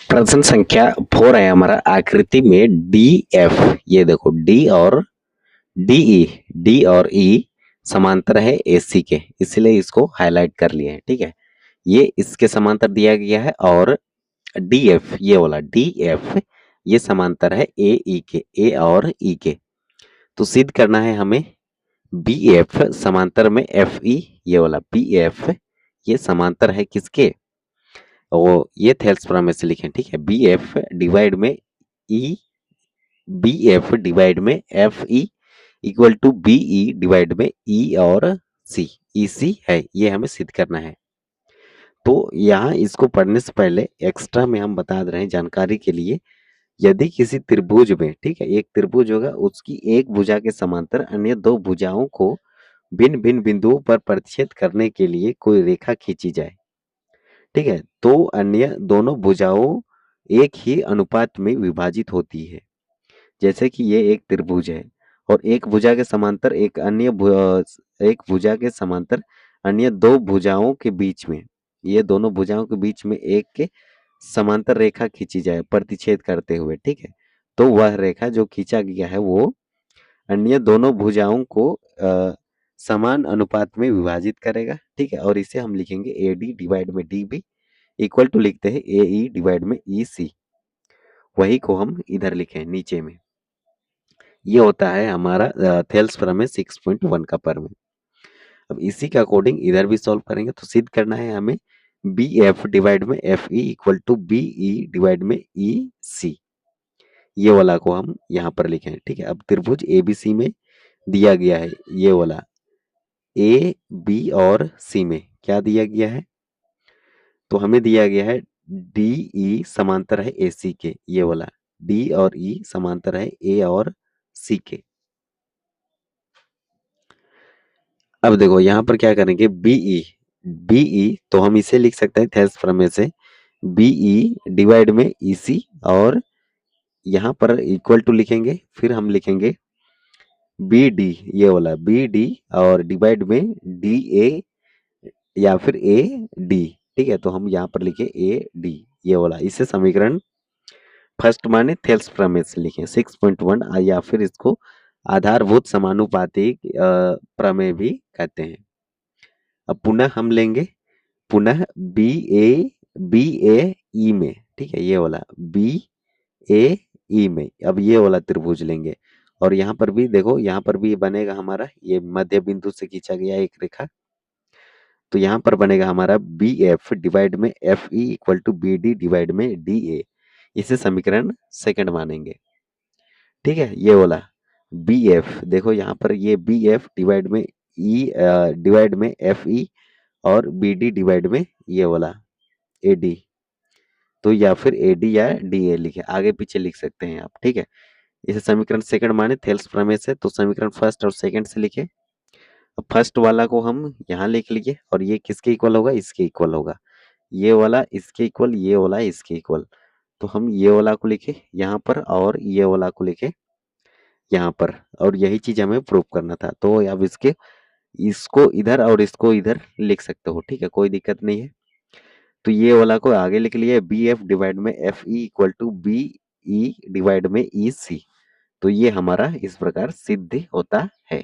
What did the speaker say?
प्रश्न संख्या 4 है हमारा। आकृति में डी एफ, ये देखो डी और ई समांतर है एसी के, इसलिए इसको हाईलाइट कर लिए है। ठीक है, ये इसके समांतर दिया गया है। और डी एफ, ये वाला डी एफ ये समांतर है ए ई के, ए और ई के। तो सिद्ध करना है हमें बी एफ समांतर में एफ ई, ये वाला बी एफ ये समांतर है किसके, वो ये थेल्स प्रमेय से लिखें। ठीक है, बी एफ डिवाइड में ई, बी एफ डिवाइड में F E equal to B E divide में ई और सी, ई सी है, ये हमें सिद्ध करना है। तो यहाँ इसको पढ़ने से पहले एक्स्ट्रा में हम बता दे रहे हैं जानकारी के लिए, यदि किसी त्रिभुज में, ठीक है, एक त्रिभुज होगा, उसकी एक भुजा के समांतर अन्य दो भुजाओं को भिन्न भिन्न बिंदुओं पर प्रतिच्छेद करने के लिए कोई रेखा खींची जाए, ठीक है, तो अन्य दोनों भुजाओं एक ही अनुपात में विभाजित होती है। जैसे कि ये एक त्रिभुज है और एक भुजा के समांतर एक भुजा के समांतर अन्य दो भुजाओं के बीच में, ये दोनों भुजाओं के बीच में एक के समांतर रेखा खींची जाए प्रतिच्छेद करते हुए। ठीक है, तो वह रेखा जो खींचा गया है वो अन्य दोनों भुजाओं को समान अनुपात में विभाजित करेगा। ठीक है, और इसे हम लिखेंगे ए डी डिवाइड में डी बी इक्वल टू लिखते हैं ए ई डिवाइड में ई सी, वही को हम इधर लिखें नीचे में। ये होता है हमारा थेल्स प्रमेय 6.1 का प्रमेय। अब इसी के अकॉर्डिंग इधर भी सॉल्व करेंगे। तो सिद्ध करना है हमें बी एफ डिवाइड में F E equal to B E divide में ई सी, ये वाला को हम यहाँ पर लिखें। ठीक है, अब त्रिभुज एबीसी में दिया गया है, ये वाला ए बी और सी में क्या दिया गया है, तो हमें दिया गया है डी ई समांतर है ए सी के, ये वाला डी और ई समांतर है ए और सी के। अब देखो यहाँ पर क्या करेंगे, बीई तो हम इसे लिख सकते हैं थेल्स प्रमेय से बीई डिवाइड में ईसी, और यहाँ पर इक्वल टू लिखेंगे, फिर हम लिखेंगे बी डी, ये वाला बी डी और डिवाइड में डी ए या फिर ए डी। ठीक है, तो हम यहाँ पर लिखे ए डी, ये वाला, इसे समीकरण फर्स्ट माने थेल्स प्रमेय से लिखें 6.1, या फिर इसको आधारभूत समानुपाती प्रमेय भी कहते हैं। अब पुनः हम लेंगे, पुनः बी ए ई में, ठीक है, ये वाला बी ए ई में, अब ये वाला त्रिभुज लेंगे और यहाँ पर भी देखो, यहाँ पर भी बनेगा हमारा, ये मध्य बिंदु से खींचा गया एक रेखा, तो यहाँ पर बनेगा हमारा बी एफ डिवाइड में F E equal to B D divide में डी ए, इसे समीकरण सेकंड मानेंगे। ठीक है, ये वाला बी एफ, देखो यहाँ पर ये बी एफ डिवाइड में ई डिवाइड में एफ ई और बी डी डिवाइड में ये वाला ए डी, तो या फिर ए डी या डी ए लिखे, आगे पीछे लिख सकते हैं आप। ठीक है, इसे समीकरण सेकंड माने थेल्स प्रमेय से, तो समीकरण फर्स्ट और सेकंड से लिखे। अब फर्स्ट वाला को हम यहाँ लिख लिए और ये किसके इक्वल होगा, इसके इक्वल होगा, ये वाला इसके इक्वल, ये वाला इसके इक्वल, तो हम ये वाला को लिखे यहाँ पर और ये वाला को लिखे यहाँ पर, और यही चीज हमें प्रूव करना था। तो अब इसको इधर और इसको इधर लिख सकते हो। ठीक है, कोई दिक्कत नहीं है। तो ये वाला को आगे लिख लिए बी एफ डिवाइड में F E equal to B E divide में ई सी, तो ये हमारा इस प्रकार सिद्ध होता है।